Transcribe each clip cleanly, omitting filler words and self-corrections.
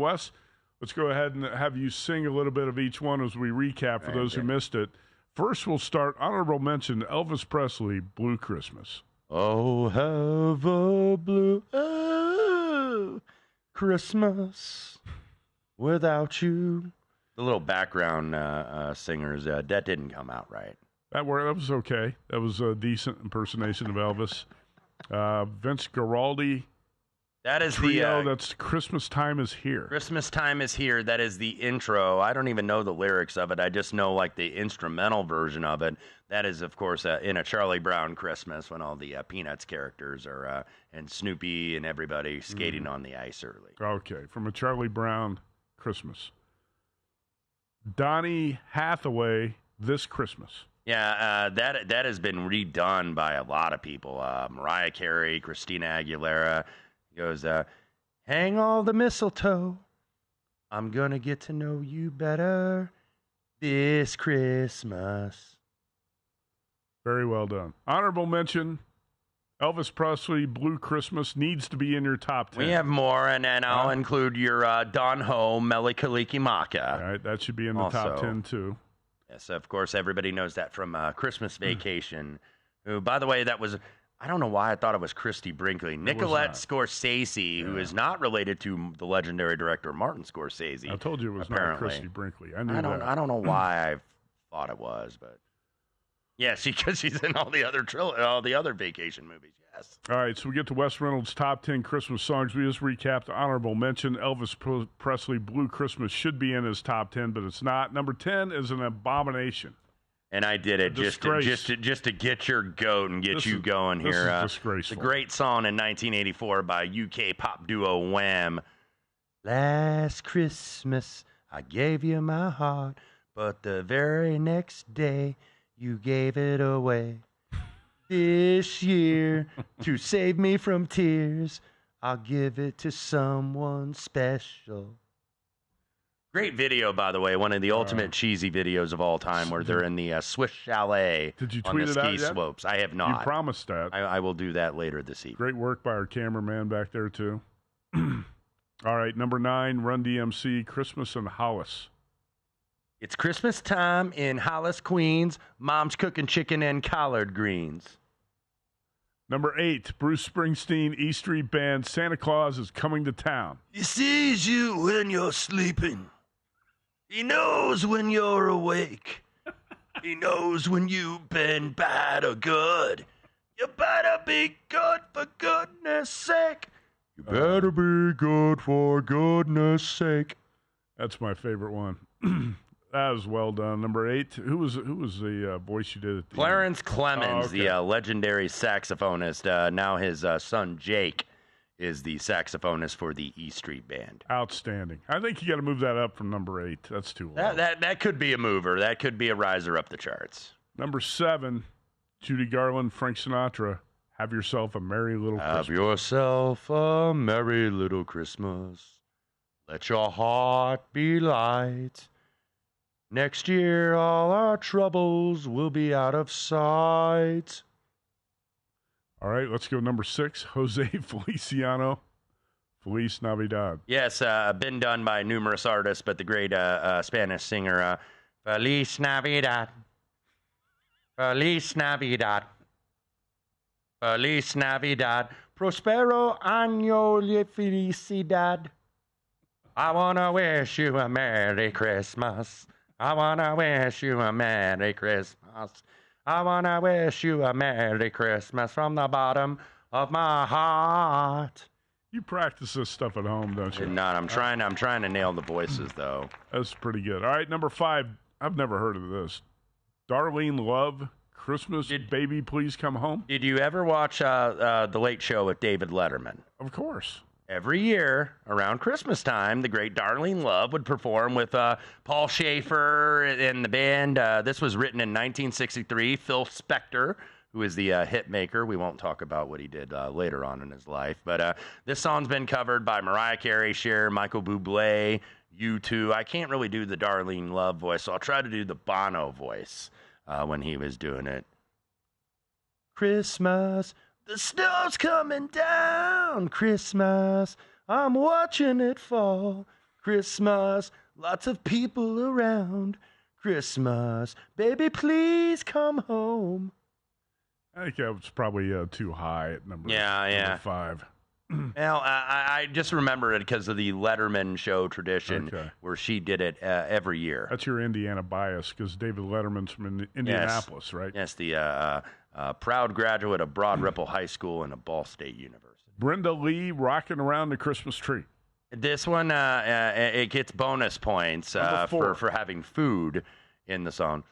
Wes, let's go ahead and have you sing a little bit of each one as we recap for those who missed it. First, we'll start honorable mention Elvis Presley, Blue Christmas. Oh, have a blue Christmas without you. The little background singers, that didn't come out right. That was okay. That was a decent impersonation of Elvis. Vince Guaraldi. That is trio, that's Christmas Time is Here. Christmas Time is Here. That is the intro. I don't even know the lyrics of it. I just know like the instrumental version of it. That is, of course, in a Charlie Brown Christmas when all the Peanuts characters are and Snoopy and everybody skating on the ice early. Okay, from a Charlie Brown Christmas. Donny Hathaway, This Christmas. Yeah, that has been redone by a lot of people. Mariah Carey, Christina Aguilera. Goes, hang all the mistletoe. I'm going to get to know you better this Christmas. Very well done. Honorable mention, Elvis Presley, Blue Christmas needs to be in your top 10. We have more, and then I'll include your Don Ho, Mele Kalikimaka. All right, that should be in the top 10, too. Yes, of course, everybody knows that from Christmas Vacation, who, by the way, that was... I don't know why I thought it was Christy Brinkley. Nicolette Scorsese, who is not related to the legendary director Martin Scorsese. I told you it was not Christy Brinkley. I knew that. I don't know why I thought it was, but yeah, because she's in all the other vacation movies. Yes. All right, so we get to Wes Reynolds' top 10 Christmas songs. We just recapped the honorable mention. Elvis Presley, Blue Christmas should be in his top 10, but it's not. Number 10 is An Abomination. And I did it just to get your goat and get you going here. This is disgraceful. It's a great song in 1984 by UK pop duo Wham. Last Christmas I gave you my heart, but the very next day you gave it away. This year, to save me from tears, I'll give it to someone special. Great video, by the way. One of the ultimate cheesy videos of all time, where they're in the Swiss Chalet on the ski slopes. I have not. You promised that. I will do that later this evening. Great work by our cameraman back there, too. All right, number 9, Run DMC, Christmas in Hollis. It's Christmas time in Hollis, Queens. Mom's cooking chicken and collard greens. Number 8, Bruce Springsteen, E Street Band, Santa Claus is Coming to Town. He sees you when you're sleeping. He knows when you're awake. He knows when you've been bad or good. You better be good for goodness sake. You better be good for goodness sake. That's my favorite one. That was well done. Number 8, who was the voice you did at the Clarence Clemens, the legendary saxophonist. Now his son Jake is the saxophonist for the E Street Band. Outstanding. I think you got to move that up from number 8. That's too low. That could be a mover. That could be a riser up the charts. Number 7, Judy Garland, Frank Sinatra, Have Yourself a Merry Little Christmas. Have yourself a merry little Christmas. Let your heart be light. Next year, all our troubles will be out of sight. All right, let's go number 6, Jose Feliciano, Feliz Navidad. Yes, been done by numerous artists, but the great Spanish singer, Feliz Navidad, Feliz Navidad, Feliz Navidad, Prospero año de felicidad. I want to wish you a Merry Christmas. I want to wish you a Merry Christmas. I want to wish you a Merry Christmas from the bottom of my heart. You practice this stuff at home, don't you? Not. I'm trying to nail the voices, though. That's pretty good. All right, number 5. I've never heard of this. Darlene Love, Christmas, Baby Please Come Home. Did you ever watch The Late Show with David Letterman? Of course. Every year, around Christmas time, the great Darlene Love would perform with Paul Schaefer and the band. This was written in 1963. Phil Spector, who is the hit maker. We won't talk about what he did later on in his life. But this song's been covered by Mariah Carey, Cher, Michael Bublé, U2. I can't really do the Darlene Love voice, so I'll try to do the Bono voice when he was doing it. Christmas. The snow's coming down, Christmas. I'm watching it fall. Christmas, lots of people around. Christmas, baby, please come home. I think that was probably too high at number 5. Well, I just remember it because of the Letterman show tradition where she did it every year. That's your Indiana bias because David Letterman's from Indianapolis, right? Yes, the proud graduate of Broad Ripple High School and a Ball State University. Brenda Lee, Rocking Around the Christmas Tree. This one, it gets bonus points for having food in the song.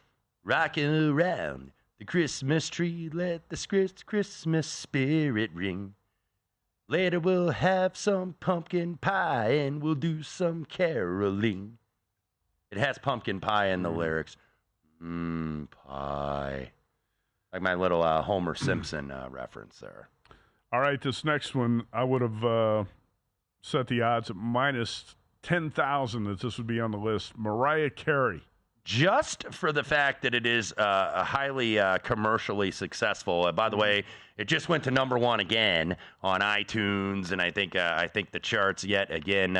Rocking around the Christmas tree, let the Christmas spirit ring. Later we'll have some pumpkin pie and we'll do some caroling. It has pumpkin pie in the lyrics. Pie. Like my little Homer Simpson reference there. All right, this next one, I would have set the odds at minus 10,000 that this would be on the list. Mariah Carey. Just for the fact that it is a highly commercially successful. By the way, it just went to number 1 again on iTunes, and I think the charts yet again.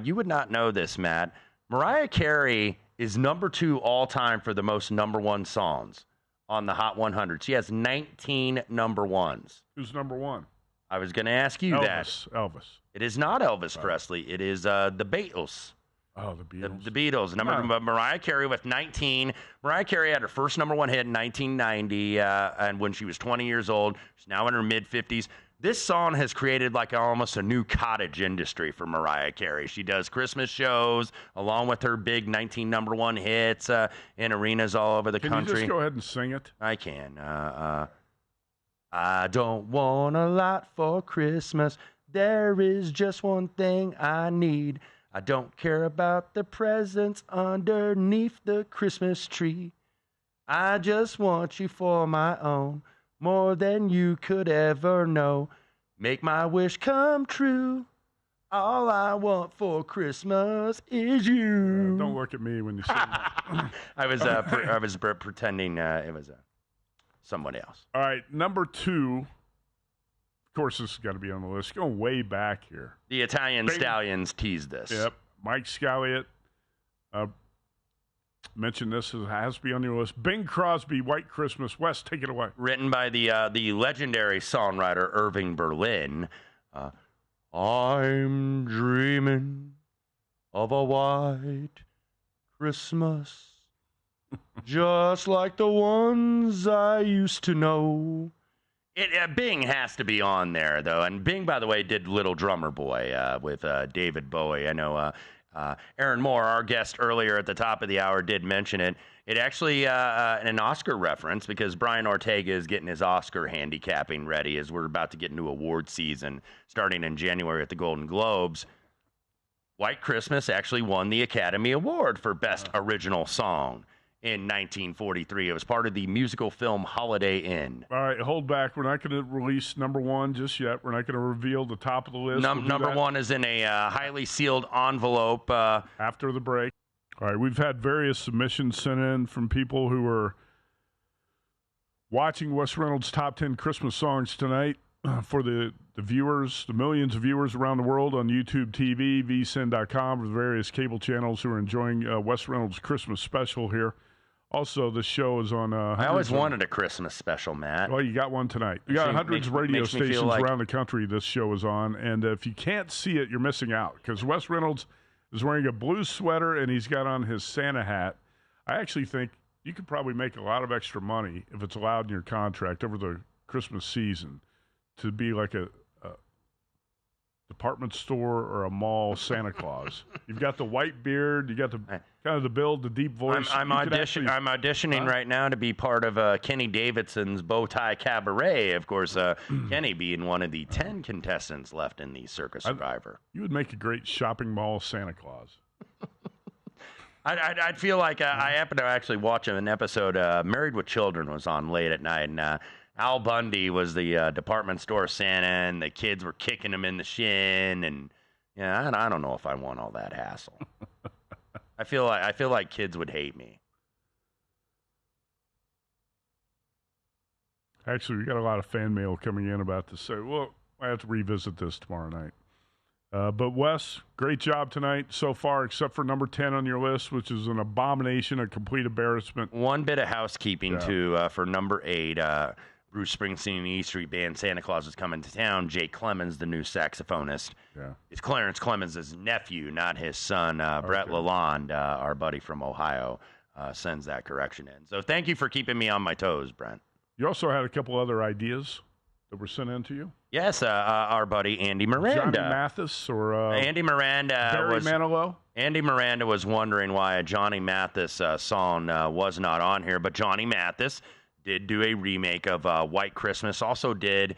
You would not know this, Matt. Mariah Carey is number 2 all time for the most number 1 songs on the Hot 100. She has 19 number 1s. Who's number 1? I was going to ask you that. Elvis. It is not Elvis Presley. It is the Beatles. Oh, the Beatles. The Beatles. Mariah Carey with 19. Mariah Carey had her first number 1 hit in 1990, and when she was 20 years old. She's now in her mid-50s. This song has created like almost a new cottage industry for Mariah Carey. She does Christmas shows along with her big 19 number 1 hits in arenas all over the country. Can you just go ahead and sing it? I can. I don't want a lot for Christmas. There is just one thing I need. I don't care about the presents underneath the Christmas tree. I just want you for my own, more than you could ever know. Make my wish come true. All I want for Christmas is you. Don't look at me when you sing that. I was pretending it was somebody else. All right, number 2. Of course, this has got to be on the list. Going way back here. The Italian Stallions teased this. Yep. Mike Scalliott mentioned this. It has to be on your list. Bing Crosby, White Christmas. Wes, take it away. Written by the legendary songwriter Irving Berlin. I'm dreaming of a white Christmas, just like the ones I used to know. Bing has to be on there, though. And Bing, by the way, did Little Drummer Boy with David Bowie. I know Aaron Moore, our guest earlier at the top of the hour, did mention it. It actually an Oscar reference because Brian Ortega is getting his Oscar handicapping ready as we're about to get into award season starting in January at the Golden Globes. White Christmas actually won the Academy Award for Best Original Song in 1943. It was part of the musical film Holiday Inn. All right, hold back. We're not going to release number 1 just yet. We're not going to reveal the top of the list. Number 1 is in a highly sealed envelope. After the break. All right, we've had various submissions sent in from people who are watching Wes Reynolds' Top 10 Christmas Songs tonight for the viewers, the millions of viewers around the world on YouTube TV, VSiN.com, the various cable channels who are enjoying Wes Reynolds' Christmas special here. Also, this show is on... I always wanted a Christmas special, Matt. Well, you got one tonight. You got hundreds of radio stations around the country this show is on, and if you can't see it, you're missing out, because Wes Reynolds is wearing a blue sweater, and he's got on his Santa hat. I actually think you could probably make a lot of extra money if it's allowed in your contract over the Christmas season to be like a department store or a mall Santa Claus. You've got the white beard, you got the kind of the build, the deep voice. I'm auditioning right now to be part of Kenny Davidson's Bow Tie Cabaret. Of course, Kenny being one of the 10 contestants left in the Circus Survivor. You would make a great shopping mall Santa Claus. I'd feel like I happened to actually watch an episode. Married with Children was on late at night, and Al Bundy was the department store Santa, and the kids were kicking him in the shin, and I don't know if I want all that hassle. I feel like kids would hate me. Actually, we got a lot of fan mail coming in about this. So, well, I have to revisit this tomorrow night. But Wes, great job tonight so far, except for number 10 on your list, which is an abomination, a complete embarrassment. One bit of housekeeping, too, for number 8. Bruce Springsteen and the E Street Band, Santa Claus is Coming to Town. Jake Clemens, the new saxophonist. Yeah. It's Clarence Clemens' nephew, not his son. Brett Lalonde, our buddy from Ohio, sends that correction in. So thank you for keeping me on my toes, Brent. You also had a couple other ideas that were sent in to you? Yes, our buddy Andy Miranda. Johnny Mathis or Andy Miranda. Barry Manilow? Andy Miranda was wondering why a Johnny Mathis song was not on here, but Johnny Mathis did do a remake of White Christmas, also did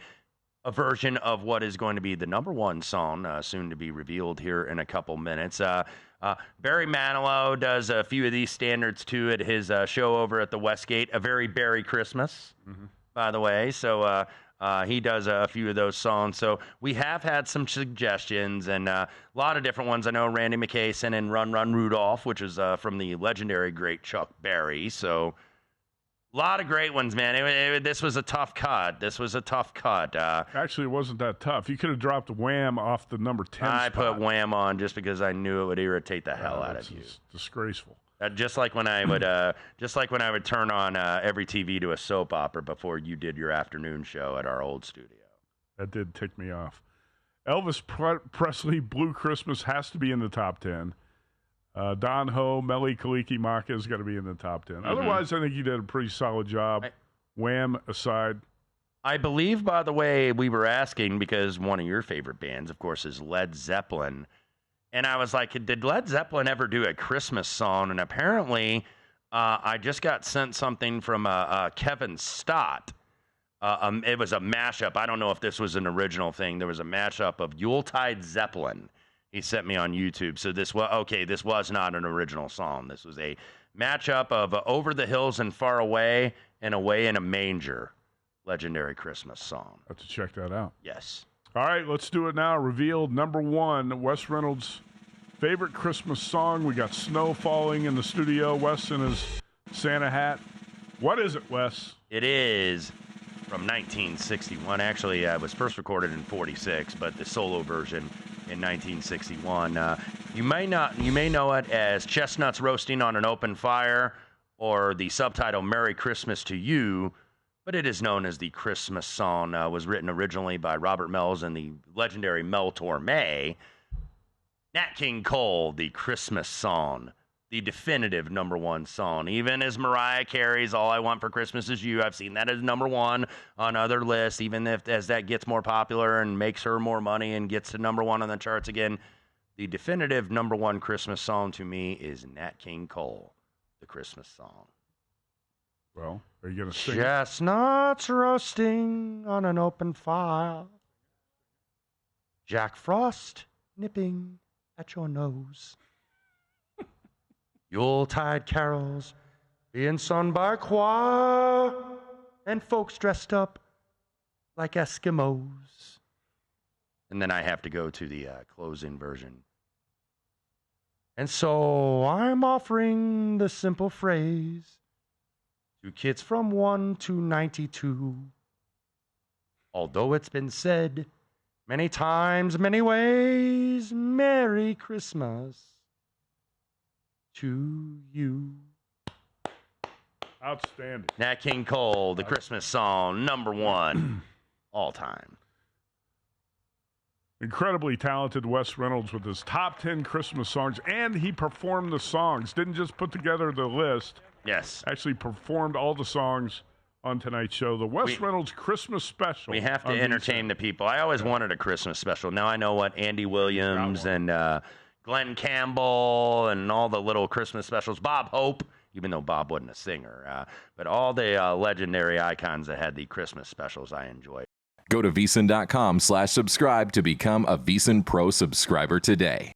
a version of what is going to be the number 1 song, soon to be revealed here in a couple minutes. Barry Manilow does a few of these standards, too, at his show over at the Westgate, A Very Berry Christmas, by the way. So he does a few of those songs. So we have had some suggestions and a lot of different ones. I know Randy McKay sent in Run Run Rudolph, which is from the legendary great Chuck Berry. So a lot of great ones, man. This was a tough cut. Actually, it wasn't that tough. You could have dropped Wham off the number 10 I spot. put Wham on just because I knew it would irritate the hell out of you. Disgraceful. Just like when I would turn on every TV to a soap opera before you did your afternoon show at our old studio. That did tick me off. Elvis Presley, Blue Christmas has to be in the top 10. Don Ho, Mele Kaliki Maka has got to be in the top 10. Otherwise, I think you did a pretty solid job. Wham aside. I believe, by the way, we were asking because one of your favorite bands, of course, is Led Zeppelin. And I was like, did Led Zeppelin ever do a Christmas song? And apparently, I just got sent something from Kevin Stott. It was a mashup. I don't know if this was an original thing. There was a mashup of Yuletide Zeppelin. He sent me on YouTube. So this was not an original song. This was a matchup of Over the Hills and Far Away and Away in a Manger. Legendary Christmas song. Have to check that out. Yes. All right, let's do it now. Revealed number 1, Wes Reynolds' favorite Christmas song. We got snow falling in the studio. Wes in his Santa hat. What is it, Wes? It is from 1961. Actually, it was first recorded in 46, but the solo version in 1961. You may know it as Chestnuts Roasting on an Open Fire or the subtitle Merry Christmas to You, but it is known as the Christmas song. Was written originally by Robert Mells and the legendary Mel Torme. Nat King Cole, the Christmas song, the definitive number 1 song. Even as Mariah Carey's All I Want for Christmas Is You, I've seen that as number 1 on other lists, even as that gets more popular and makes her more money and gets to number 1 on the charts again. The definitive number 1 Christmas song to me is Nat King Cole, the Christmas song. Well, are you going to sing? Chestnuts roasting on an open fire. Jack Frost nipping at your nose. Yuletide carols being sung by a choir, and folks dressed up like Eskimos. And then I have to go to the closing version. And so I'm offering the simple phrase to kids from 1 to 92. Although it's been said many times, many ways, Merry Christmas to you. Outstanding. Nat King Cole, the Christmas song, number 1 all time. Incredibly talented Wes Reynolds with his top 10 Christmas songs, and he performed the songs. Didn't just put together the list. Yes. Actually performed all the songs on tonight's show. The Wes Reynolds Christmas special. We have to entertain the people. I always wanted a Christmas special. Now I know what Andy Williams and Glenn Campbell and all the little Christmas specials. Bob Hope, even though Bob wasn't a singer. But all the legendary icons that had the Christmas specials I enjoyed. Go to VSiN.com/subscribe to become a VSiN Pro subscriber today.